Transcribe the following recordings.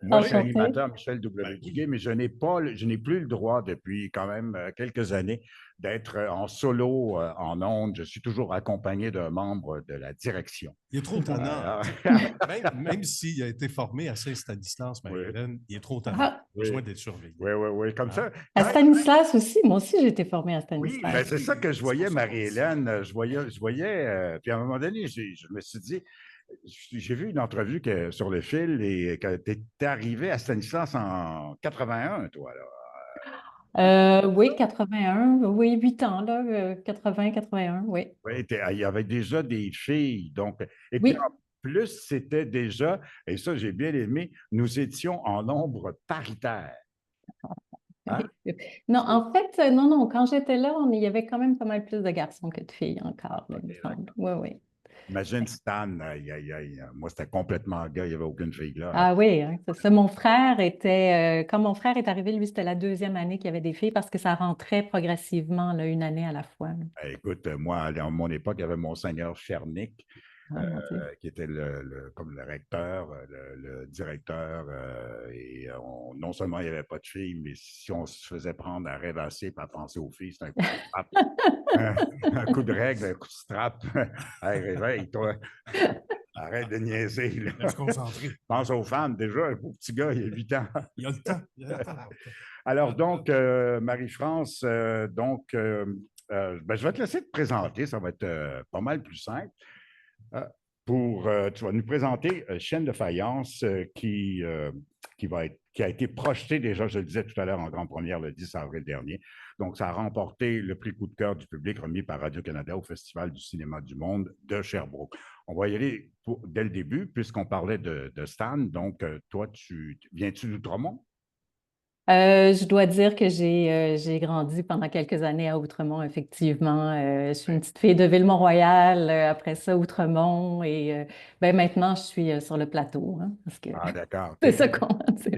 Moi, je suis Enchantée. animateur Michel Ben W. oui. Duguay, mais je n'ai plus le droit depuis quand même quelques années d'être en solo en ondes. Je suis toujours accompagné d'un membre de la direction. Il est trop tannant. Alors, Même s'il a été formé à Saint-Stanislas, oui, Marie-Hélène, il est trop tannant. Ah, Il a besoin oui, d'être surveillé. oui, oui, oui. Comme Hein? ça, à Stanislas aussi. Moi aussi, j'ai été formée à oui, Stanislas. ben Ben c'est ça oui, que je c'est pour voyais, ça qu'on dit. Marie-Hélène. Puis à un moment donné, je me suis dit, j'ai vu une entrevue sur le fil et que tu étais arrivé à Stanislas en 81, toi, là. Oui, 81. Oui, 8 ans, là. 80, 81, oui. Oui, il y avait déjà des filles. Donc, et puis en Oui. plus, c'était déjà, et ça, j'ai bien aimé, nous étions en nombre paritaire. Hein? Non, en fait, non, non, quand j'étais là, il y avait quand même pas mal plus de garçons que de filles encore, là, OK, il me semble. d'accord. Oui, oui. Imagine Stan, aïe, aïe, aïe. Moi, c'était complètement gars, il n'y avait aucune fille là. Ah oui, hein, c'est ça. Mon frère était, quand mon frère est arrivé, lui, c'était la deuxième année qu'il y avait des filles parce que ça rentrait progressivement, là, une année à la fois, là. Écoute, moi, à mon époque, il y avait Monseigneur Fernic, Ah, mon Dieu. qui était comme le recteur, le directeur. Et non seulement il n'y avait pas de filles, mais si on se faisait prendre à rêvasser et à penser aux filles, c'était un coup de strap. Un, un coup de règle, un coup de strap. Hey, réveille-toi. Arrête de niaiser, là. Il a se concentrer. Pense aux femmes, déjà, un beau petit gars, il y a 8 ans. Il a le temps. Il a le temps. Alors, donc, Marie-France, ben, je vais te laisser te présenter, ça va être pas mal plus simple. Euh, Tu vas nous présenter Chaîne de faïence qui a été projeté déjà, je le disais tout à l'heure, en grande première le 10 avril dernier. Donc, ça a remporté le prix coup de cœur du public remis par Radio-Canada au Festival du cinéma du monde de Sherbrooke. On va y aller dès le début, puisqu'on parlait de Stan. Donc, toi, viens-tu d'Outremont? Je dois dire que j'ai grandi pendant quelques années à Outremont, effectivement. Je suis une petite fille de Ville-Mont-Royal, après ça, Outremont, et ben, maintenant, je suis sur le plateau, hein, parce que Ah, d'accord. Tu c'est étais, ça qu'on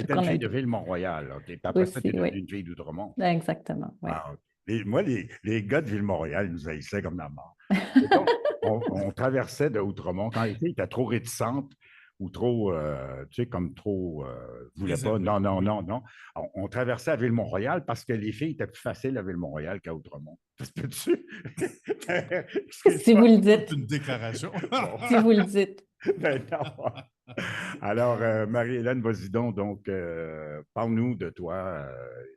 une a fille de dit Ville-Mont-Royal. OK. Puis après ça, tu es aussi, devenue oui. une fille d'Outremont. Exactement, oui. Ah, OK. Moi, les gars de Ville-Mont-Royal, ils nous haïssaient comme la mort. Et donc, on traversait de Outremont. Quand les filles étaient trop réticentes ou trop, tu sais, comme trop, voulaient pas, Réservé. non, non, Oui. non, non, on traversait à Ville-Mont-Royal parce que les filles étaient plus faciles à Ville-Mont-Royal qu'à Outremont. Ça se peut-tu? Si vous Excuse-moi. le Toute dites, une déclaration. Bon. si vous le dites. Ben non. Alors, Marie-Hélène, vas-y donc, parle-nous de toi.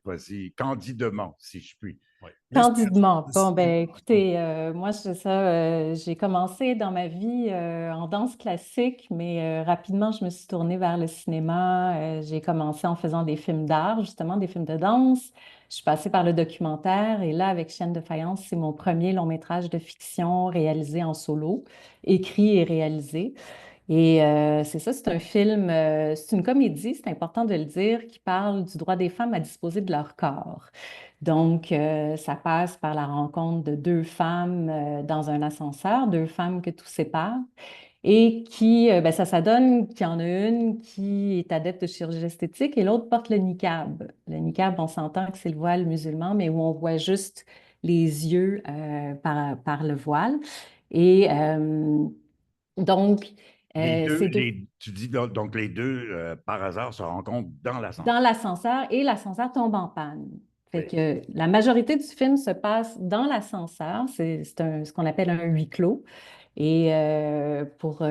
Vas-y, candidement, si je puis. Oui. Candidement. Le Bon, ben, cinéma. Oui. écoutez, moi, c'est ça, j'ai commencé dans ma vie en danse classique, mais rapidement, je me suis tournée vers le cinéma. J'ai commencé en faisant des films d'art, justement, des films de danse. Je suis passée par le documentaire et là, avec Chienne de faïence, c'est mon premier long métrage de fiction réalisé en solo, écrit et réalisé. Et c'est ça, c'est un film, c'est une comédie, c'est important de le dire, qui parle du droit des femmes à disposer de leur corps. Donc, ça passe par la rencontre de deux femmes dans un ascenseur, deux femmes que tout sépare, et qui, ben, ça donne qu'il y en a une qui est adepte de chirurgie esthétique et l'autre porte le niqab. Le niqab, on s'entend que c'est le voile musulman, mais où on voit juste les yeux par le voile. Et donc, c'est deux Tu dis donc les deux, par hasard, se rencontrent dans dans l'ascenseur. l'ascenseur et l'ascenseur tombe en panne. Fait Oui. que la majorité du film se passe dans l'ascenseur. Ce qu'on appelle un huis clos. Et pour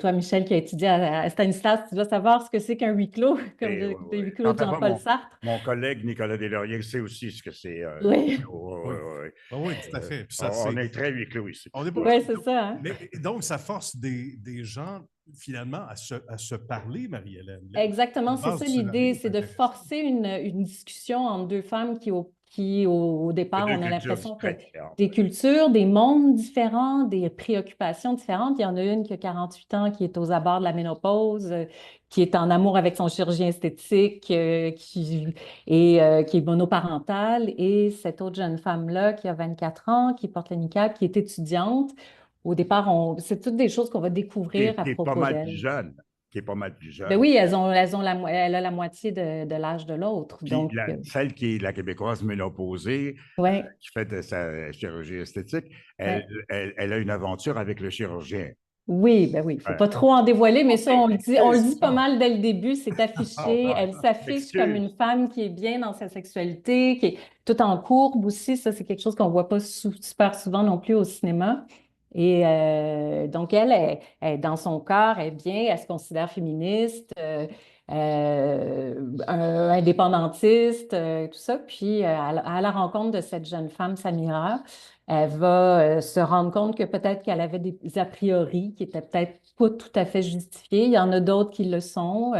toi, Michel, qui a étudié à Stanislas, tu dois savoir ce que c'est qu'un huis clos, comme Et, le ouais, huis ouais. clos Quant de à moi, Jean-Paul Sartre. mon collègue Nicolas Deslauriers sait aussi ce que c'est huis Oui, clos. Ouais, Oui. ouais, ouais. Ah oui, tout à fait. Puis ça, On c'est. est très huis clos ici. On est pas. Ouais. ouais, c'est ça, hein? Mais donc, ça force des gens, finalement, à se parler, Marie-Hélène. Exactement, La c'est base ça du l'idée, scénario est c'est de intéressante. forcer une discussion entre deux femmes au De départ, deux on a cultures l'impression que très différentes. des cultures, des mondes différents, des préoccupations différentes. Il y en a une qui a 48 ans, qui est aux abords de la ménopause, qui est en amour avec son chirurgien esthétique, qui est monoparentale, et cette autre jeune femme-là qui a 24 ans, qui porte le niqab, qui est étudiante. Au départ, c'est toutes des choses qu'on va découvrir à Qui est pas propos mal plus d'elle. jeune. Qui est pas mal plus Ben jeune. oui, elle a la moitié de l'âge de l'autre. Puis Donc, celle qui est la Québécoise ménopausée, ouais, qui fait de sa chirurgie esthétique, ouais. elle a une aventure avec le chirurgien. Oui, ben oui, il ne faut Ouais. pas trop en dévoiler, mais ça, on le dit pas Excuse-moi. mal dès le début, c'est Ah, affiché. ouais. Elle s'affiche comme Excuse. une femme qui est bien dans sa sexualité, qui est tout en courbe aussi. Ça, c'est quelque chose qu'on ne voit pas super souvent non plus au cinéma. Et donc, dans son corps, elle est bien, elle se considère féministe, indépendantiste, tout ça. Puis, à la rencontre de cette jeune femme, Samira, elle va se rendre compte que peut-être qu'elle avait des a priori qui étaient peut-être pas tout à fait justifiés. Il y en a d'autres qui le sont.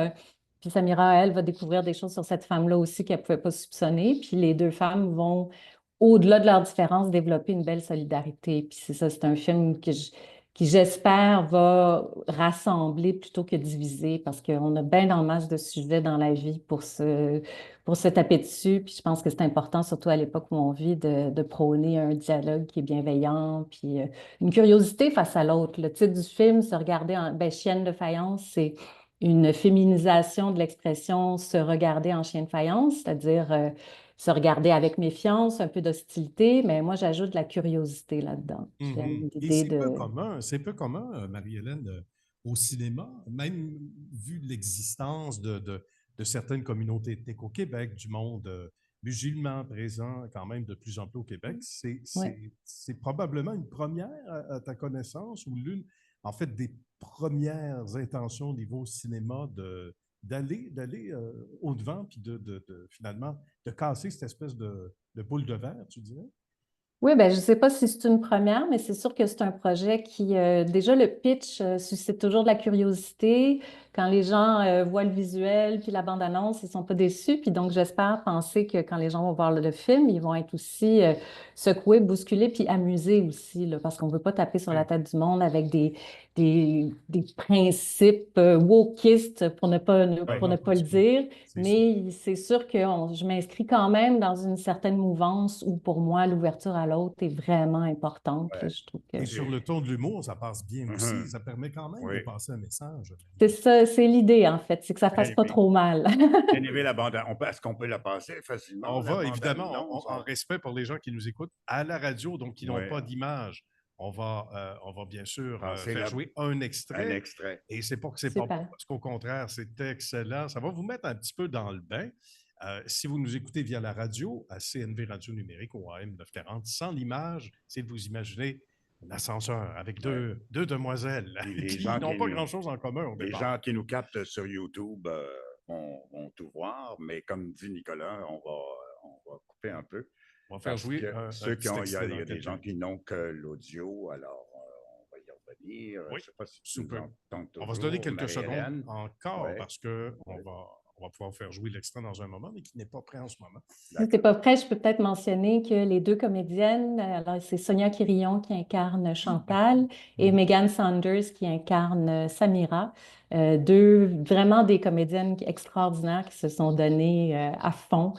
Puis Samira, elle, va découvrir des choses sur cette femme-là aussi qu'elle ne pouvait pas soupçonner. Puis les deux femmes vont, au-delà de leurs différences, développer une belle solidarité. Puis c'est ça, c'est un film qui, j'espère, va rassembler plutôt que diviser parce qu'on a bien en masse de sujets dans la vie pour se taper dessus. Puis je pense que c'est important, surtout à l'époque où on vit, de prôner un dialogue qui est bienveillant, puis une curiosité face à l'autre. Le titre du film, se regarder en chienne de faïence, c'est une féminisation de l'expression se regarder en chien de faïence, c'est-à-dire se regarder avec méfiance, un peu d'hostilité, mais moi j'ajoute de la curiosité là-dedans. Mhm. J'aime Et l'idée de... c'est peu commun, Marie-Hélène, au cinéma, même vu l'existence de certaines communautés ethniques au Québec, du monde musulman présent quand même de plus en plus au Québec, Ouais. c'est probablement une première à ta connaissance ou l'une, en fait, des premières intentions au niveau cinéma d'aller au-devant puis finalement de casser cette espèce de boule de verre, tu dirais? Oui, ben, je ne sais pas si c'est une première, mais c'est sûr que c'est un projet qui, déjà, le pitch suscite toujours de la curiosité. Quand les gens voient le visuel puis la bande-annonce, ils ne sont pas déçus. Puis donc, j'espère penser que quand les gens vont voir le film, ils vont être aussi secoués, bousculés, puis amusés aussi, là, parce qu'on ne veut pas taper sur la Oui, tête du monde avec des principes wokistes, Ouais. pour non, ne pas le absolument. dire. C'est ça. Mais c'est sûr que je m'inscris quand même dans une certaine mouvance où, pour moi, l'ouverture à l'autre est vraiment importante, là. Ouais. Je trouve que Et sur le ton de l'humour, ça passe bien aussi. Mhm. Ça permet quand même de Oui. passer un message. c'est ça, c'est l'idée, en fait, c'est que ça Bien fasse pas aimé. trop mal. Bien aimé la bande. Est-ce qu'on peut la passer On facilement, la va évidemment, bande-annonce? en respect pour les gens qui nous écoutent à la radio, donc qui n'ont Oui. pas d'image, on va bien sûr Passer faire jouer un un extrait. extrait. Et c'est pas que c'est pas bon, Super. parce qu'au contraire, c'est excellent. Ça va vous mettre un petit peu dans le bain. Si vous nous écoutez via la radio, à CNV Radio Numérique ou AM 940, sans l'image, c'est de vous imaginer un ascenseur avec Ouais. deux demoiselles Puis les qui gens n'ont qui pas nous, grand-chose en commun au les départ. gens qui nous captent sur YouTube vont tout voir, mais comme dit Nicolas, on va couper un peu On va faire parce jouer que un ceux qui petit ont, extrait il y dans a des quelques gens qui minutes. n'ont que l'audio, alors on va y revenir. Je ne Oui, sais pas si tu nous super. entends On va se donner toujours, quelques secondes Marie-Hélène. encore Oui, parce que oui, on va pouvoir faire jouer l'extrait dans un moment, mais qui n'est pas prêt en ce moment. Si t'es d'accord. pas prêt, je peux peut-être mentionner que les deux comédiennes, alors c'est Sonia Quirillon qui incarne Chantal et Mhm. Megan Saunders qui incarne Samira. Deux vraiment des comédiennes extraordinaires qui se sont données à fond.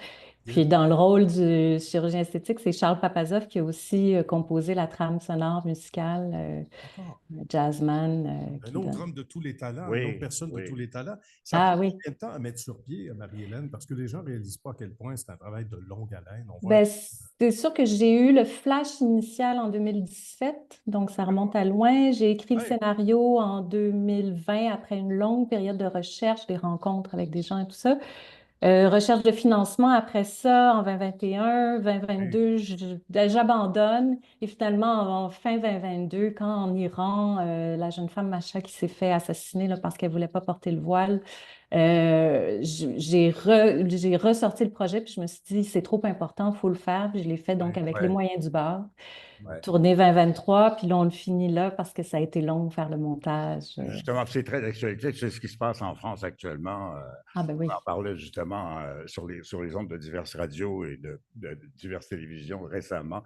Puis Yes. dans le rôle du chirurgien esthétique, c'est Charles Papazoff qui a aussi composé la trame sonore musicale D'accord. Jazzman Un qui autre donne. homme de tous les talents, une autre Oui, personne de tous oui. les talents. Ça Ah prend oui. combien de temps à mettre sur pied, Marie-Hélène? Parce que les gens ne réalisent pas à quel point c'est un travail de longue haleine. On voit. Ben, c'est sûr que j'ai eu le flash initial en 2017, donc ça remonte à loin. J'ai écrit le Ouais. scénario en 2020 après une longue période de recherche, des rencontres avec des gens et tout ça. Recherche de financement après ça en 2021, Ouais. 2022, j'abandonne. Et finalement, en fin 2022, quand en Iran, la jeune femme Masha qui s'est fait assassiner là, parce qu'elle ne voulait pas porter le voile, j'ai ressorti le projet, puis je me suis dit, c'est trop important, il faut le faire. Puis je l'ai fait donc Ouais. avec les Ouais, moyens du bord. ouais. Tournée 2023, puis là, on le finit là parce que ça a été long de faire le montage. Justement, c'est très d'actualité. C'est ce qui se passe en France actuellement. Ah ben On en oui. parlait justement sur les ondes de diverses radios et de diverses télévisions récemment.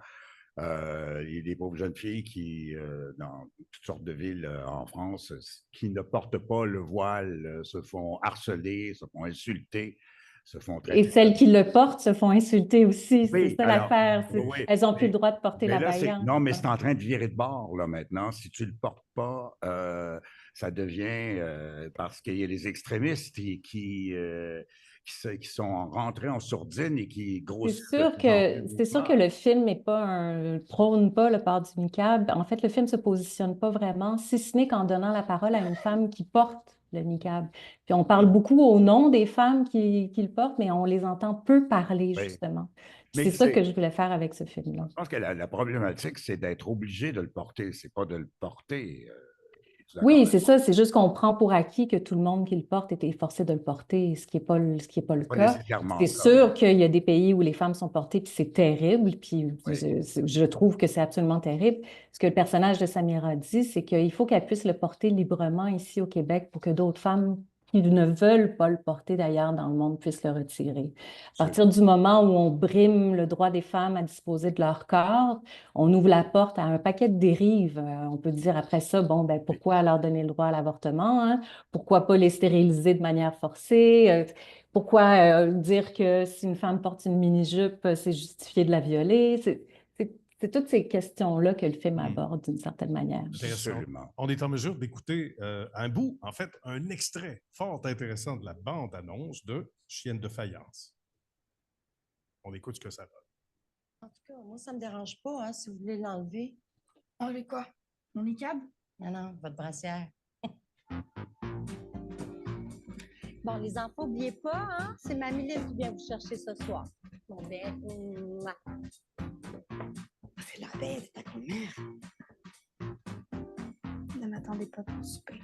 Il y a des pauvres jeunes filles qui, dans toutes sortes de villes en France, qui ne portent pas le voile, se font harceler, se font insulter se font Et traiter. celles qui le portent se font insulter aussi, c'est Oui, ça alors, l'affaire. oui, Elles n'ont plus mais, le droit de porter mais là, l'abaya. non, mais c'est en train de virer de bord, là, maintenant. Si tu ne le portes pas, ça devient, parce qu'il y a les extrémistes qui sont rentrés en sourdine et qui grossissent de plus en plus C'est sûr que vivement. le film n'est pas prône pas le port du niqab. En fait, le film se positionne pas vraiment, si ce n'est qu'en donnant la parole à une femme qui porte le niqab. Puis on parle beaucoup au nom des femmes qui le portent, mais on les entend peu parler, Oui. justement. Puis Mais c'est ça que je voulais faire avec ce film-là. je pense que la problématique, c'est d'être obligé de le porter, c'est pas de le porter. Es-tu d'accord Oui, avec c'est moi? ça. C'est juste qu'on prend pour acquis que tout le monde qui le porte était forcé de le porter, ce qui n'est pas C'est pas cas. nécessairement C'est ça, non. sûr qu'il y a des pays où les femmes sont portées, puis c'est terrible, puis Oui. je trouve que c'est absolument terrible. Ce que le personnage de Samira dit, c'est qu'il faut qu'elle puisse le porter librement ici au Québec pour que d'autres femmes qui ne veulent pas le porter d'ailleurs dans le monde puissent le retirer. À partir du moment où on brime le droit des femmes à disposer de leur corps, on ouvre la porte à un paquet de dérives. On peut dire après ça, bon, ben, pourquoi leur donner le droit à l'avortement, hein? Pourquoi pas les stériliser de manière forcée? Pourquoi dire que si une femme porte une mini-jupe, c'est justifié de la violer? C'est toutes ces questions-là que le film aborde d'une certaine manière. Intéressant. Absolument. On est en mesure d'écouter un bout, en fait, un extrait fort intéressant de la bande-annonce de Chienne de faïence. On écoute ce que ça donne. En tout cas, moi, ça me dérange pas, hein, si vous voulez l'enlever. Enlever quoi? Mon niqab? Non, non, votre brassière. Bon, les enfants, n'oubliez pas, hein, c'est Mamie Lise qui vient vous chercher ce soir. Bon, ben, mouah. C'est la belle, c'est ta grand-mère. Ne m'attendez pas pour souper.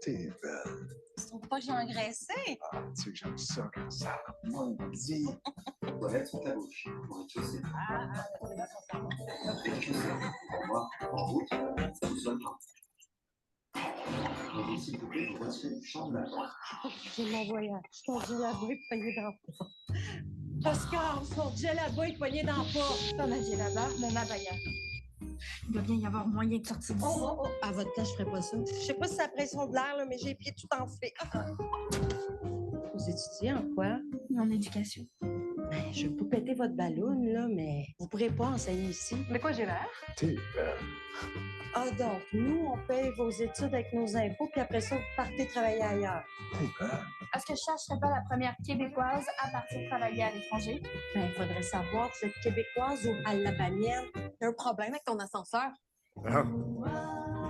T'es belle. Ils sont pas que j'ai engraissé. Ah, tu sais que j'aime ça quand ça rebondit. Toilette sur ta bouche. Pour rez-de-chaussée. Rez-de-chaussée. Au revoir. En route. Sous-sol. S'il vous plaît, vous retirez du champ de la porte. J'ai mon voyage. Son gel à bois poigné dans le porte. Oscar, son gel à bois poigné dans le porte. Pas ma là-bas, mon abaya. Il doit bien y avoir moyen de sortir d'ici. Oh, à votre place, je ferais pas ça. Je sais pas si c'est la pression de l'air, là, mais j'ai les pieds tout enflés. Vous étudiez en quoi? En éducation. Ben, je vais pas péter votre ballon, là, mais vous pourrez pas enseigner ici. De quoi j'ai l'air? T'es belle. Ah, donc, nous, on paye vos études avec nos impôts, puis après ça, vous partez travailler ailleurs. T'es belle. Est-ce que je serais pas la première Québécoise à partir travailler à l'étranger? Ben, il faudrait savoir que vous êtes québécoise ou alabamienne. Il y a un problème avec ton ascenseur? Ah,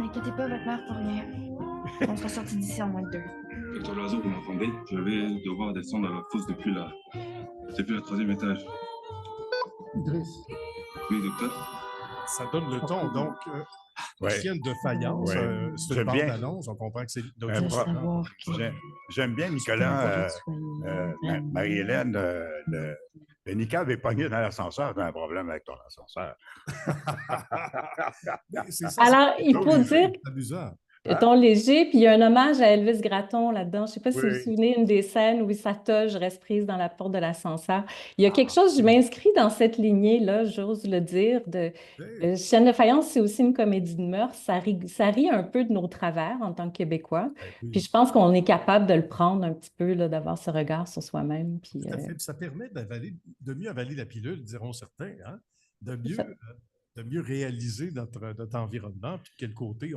N'inquiétez pas, votre mère pour rien. On sera sortis d'ici en moins de 2. Docteur Loiseau, vous m'entendez? Je vais devoir descendre à la fosse depuis le 3e étage. Idriss. Oui, docteur? Ça donne le ton, donc, ouais. Chienne de faïence, Ouais. c'est une J'aime bien. bande-annonce, on comprend que c'est Un d'autres pro- J'aime bien, Nicolas, Marie-Hélène, le niqab est pogné dans l'ascenseur, tu as un problème avec ton ascenseur. C'est ça, Alors, c'est il faut léger, dire c'est amusant. ton léger, puis il y a un hommage à Elvis Gratton là-dedans. Je ne sais pas si vous vous Oui. souvenez, une des scènes où sa toge reste prise dans la porte de l'ascenseur. Il y a quelque chose, je m'inscris dans cette lignée-là, j'ose le dire. Hey, Chienne de faïence, c'est aussi une comédie de mœurs. Ça rit un peu de nos travers en tant que Québécois. ben oui, Puis je pense qu'on est capable de le prendre un petit peu, là, d'avoir ce regard sur soi-même. Puis, tout à fait. Puis ça permet de mieux avaler la pilule, diront certains, hein? de ça. mieux réaliser notre environnement, puis de quel côté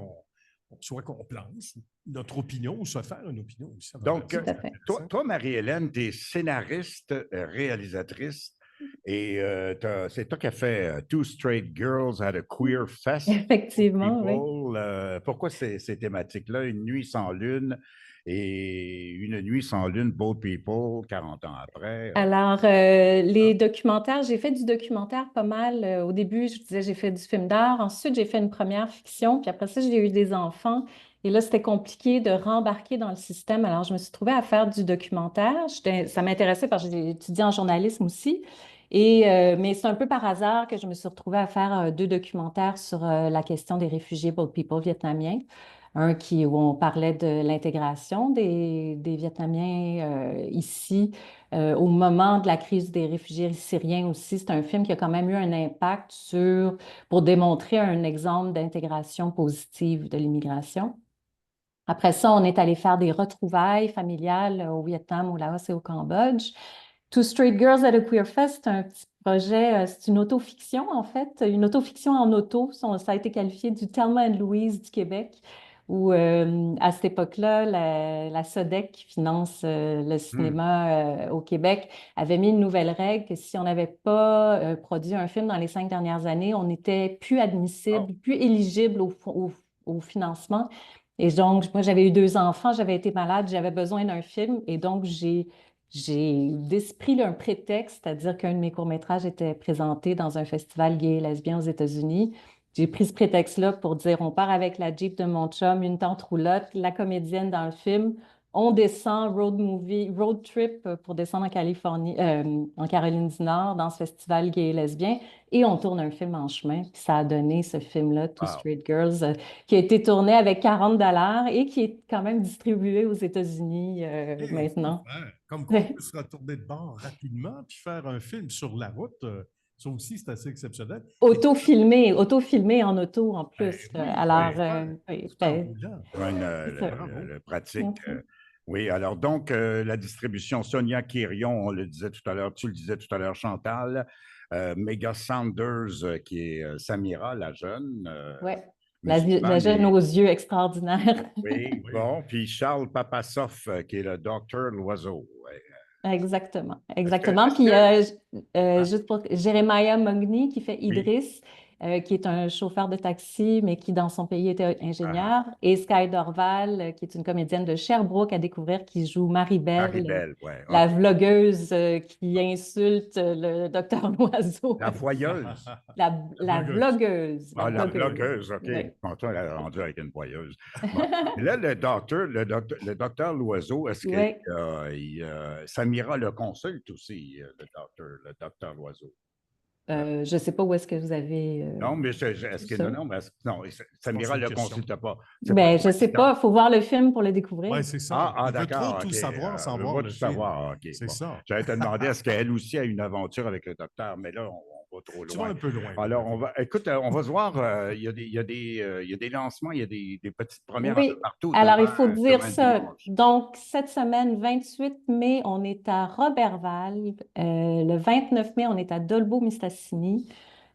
soit qu'on planche, notre opinion, ou se faire une opinion aussi. Donc, Tout à fait. toi, Marie-Hélène, tu es scénariste, réalisatrice, et c'est toi qui as fait Two Straight Girls at a Queer Fest. Effectivement, oui. People. Pourquoi ces thématiques-là? Une nuit sans lune et une nuit sans lune, Both People, 40 ans après. Alors, les documentaires, j'ai fait du documentaire pas mal. Au début, je disais, j'ai fait du film d'art. Ensuite, j'ai fait une première fiction. Puis après ça, j'ai eu des enfants. Et là, c'était compliqué de rembarquer dans le système. Alors, je me suis trouvée à faire du documentaire. Ça m'intéressait parce que j'ai étudié en journalisme aussi. Mais c'est un peu par hasard que je me suis retrouvée à faire 2 documentaires sur la question des réfugiés Both People vietnamiens. Un où on parlait de l'intégration des Vietnamiens ici au moment de la crise des réfugiés syriens aussi. C'est un film qui a quand même eu un impact pour démontrer un exemple d'intégration positive de l'immigration. Après ça, on est allé faire des retrouvailles familiales au Vietnam, au Laos et au Cambodge. Two Straight Girls at a Queer Fest, c'est un petit projet, c'est une autofiction en fait, une autofiction en auto. Ça a été qualifié du Thelma and Louise du Québec, où à cette époque-là, la SODEC, qui finance le cinéma au Québec, avait mis une nouvelle règle que si on n'avait pas produit un film dans les 5 dernières années, on n'était plus admissible, plus éligible au financement. Et donc, moi, j'avais eu 2 enfants, j'avais été malade, j'avais besoin d'un film, et donc j'ai pris un prétexte, c'est-à-dire qu'un de mes courts-métrages était présenté dans un festival gay et lesbien aux États-Unis. J'ai pris ce prétexte-là pour dire, on part avec la Jeep de mon chum, une tante roulotte, la comédienne dans le film, on descend road trip pour descendre en Californie, en Caroline du Nord, dans ce festival gay et lesbien, et on tourne un film en chemin. Puis ça a donné ce film-là, Two Straight Girls, qui a été tourné avec 40 $ et qui est quand même distribué aux États-Unis maintenant. Comme quoi, on peut se retourner de bord rapidement puis faire un film sur la route. Ça aussi, c'est assez exceptionnel. Auto-filmé en auto en plus. Alors, le pratique. Oui, alors donc, la distribution, Sonia Quirion, on le disait tout à l'heure, tu le disais tout à l'heure, Chantal, Mega Sanders, qui est Samira, la jeune. Oui, la jeune aux yeux extraordinaires. Oui, bon, puis Charles Papassoff, qui est le docteur Loiseau. Exactement. Puis, juste pour Jeremiah Mogni qui fait Idriss, qui est un chauffeur de taxi, mais qui dans son pays était ingénieur, et Sky Dorval, qui est une comédienne de Sherbrooke à découvrir, qui joue Marie-Belle, la vlogueuse qui insulte le docteur Loiseau. La voyeuse. La vlogueuse. La vlogueuse, OK. Oui. Bon, toi, elle a rendu avec une voyeuse. Bon. Là, le docteur Loiseau, est-ce que Samira le consulte aussi, le docteur Loiseau? Je ne sais pas où est-ce que vous avez. Non, mais est-ce que non, Samira ne le consulte pas. Ben, je ne sais pas, il faut voir le film pour le découvrir. Oui, c'est ça. Ah, d'accord. Tout savoir sans voir le film. Savoir, OK. C'est ça. J'allais te demander, est-ce qu'elle aussi a une aventure avec le docteur, mais là, on va trop loin. Tu vas un peu loin. Alors, on va se voir, il y a des lancements, il y a des petites premières un peu partout. Alors, il faut dire ça. Donc, cette semaine, 28 mai, on est à Roberval. Le 29 mai, on est à Dolbeau-Mistassini.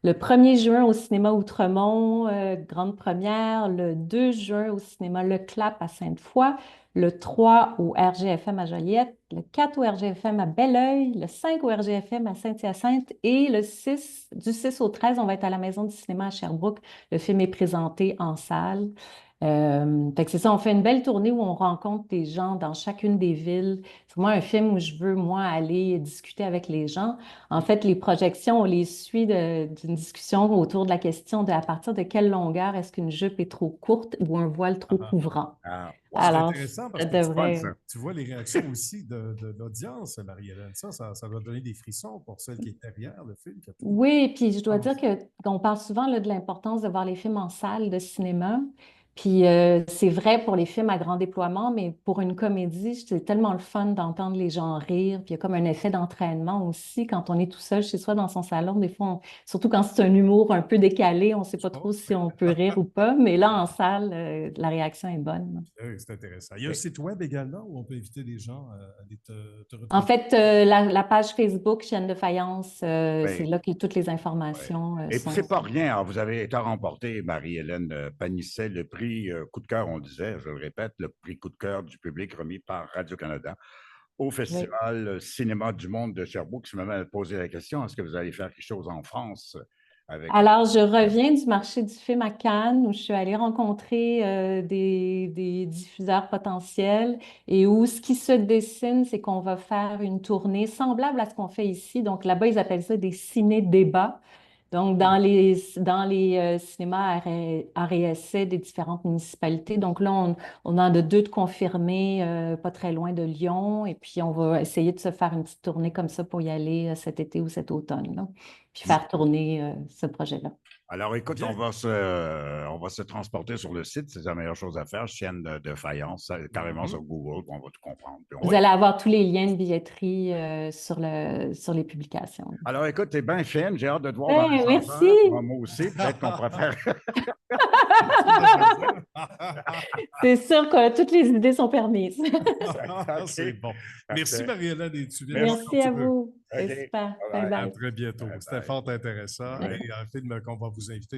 Le 1er juin au cinéma Outremont, grande première. Le 2 juin au cinéma Le Clap à Sainte-Foy. Le 3 au RGFM à Joliette. Le 4 au RGFM à Belleuil. Le 5 au RGFM à Saint-Hyacinthe. Et du 6 au 13, on va être à la Maison du cinéma à Sherbrooke. Le film est présenté en salle. Fait que c'est ça, on fait une belle tournée où on rencontre des gens dans chacune des villes. C'est moi un film où je veux, moi, aller discuter avec les gens. En fait, les projections, on les suit d'une discussion autour de la question de à partir de quelle longueur est-ce qu'une jupe est trop courte ou un voile trop couvrant. Alors, c'est intéressant parce que tu vois les réactions aussi de l'audience, Marie-Hélène. Ça va donner des frissons pour celle qui est derrière le film. Oui, puis je dois dire qu'on parle souvent là, de l'importance de voir les films en salle de cinéma. Puis c'est vrai pour les films à grand déploiement, mais pour une comédie, c'est tellement le fun d'entendre les gens rire. Puis il y a comme un effet d'entraînement aussi quand on est tout seul chez soi dans son salon. Des fois, surtout quand c'est un humour un peu décalé, on ne sait pas trop si on peut rire ou pas. Mais là, en salle, la réaction est bonne. Oui, c'est intéressant. Il y a un site web également où on peut inviter les gens à aller te retrouver. En fait, la page Facebook, Chaîne de Faïence, c'est là que toutes les informations Et sont. c'est pas rien. Alors, vous avez été remporté, Marie-Hélène Panisset, le prix coup de cœur, on disait, je le répète, le prix coup de cœur du public remis par Radio-Canada au Festival Cinéma du Monde de Sherbrooke. Je me posé la question, est-ce que vous allez faire quelque chose en France? Alors, je reviens du marché du film à Cannes où je suis allée rencontrer des diffuseurs potentiels et où ce qui se dessine, c'est qu'on va faire une tournée semblable à ce qu'on fait ici. Donc, là-bas, ils appellent ça des ciné-débats. Donc, dans les cinémas arts et essais des différentes municipalités. Donc là, on en a 2 de confirmés, pas très loin de Lyon. Et puis, on va essayer de se faire une petite tournée comme ça pour y aller cet été ou cet automne, là. Puis faire tourner ce projet-là. Alors, écoute, on va se transporter sur le site. C'est la meilleure chose à faire. Chaîne de faïence, carrément sur Google, on va tout comprendre. Vous allez avoir tous les liens de billetterie sur les publications. Alors, écoute, t'es bien fine. J'ai hâte de te voir dans les merci. Moi aussi, peut-être qu'on préfère. C'est sûr que toutes les idées sont permises. C'est bon. Merci, Parfait. Marie-Hélène, et tu viens Merci. quand Merci à tu veux. vous. OK. C'est super. Bye-bye. Bye À bye. très bientôt. Bye C'était bye. fort intéressant Ouais. et un film qu'on va vous inviter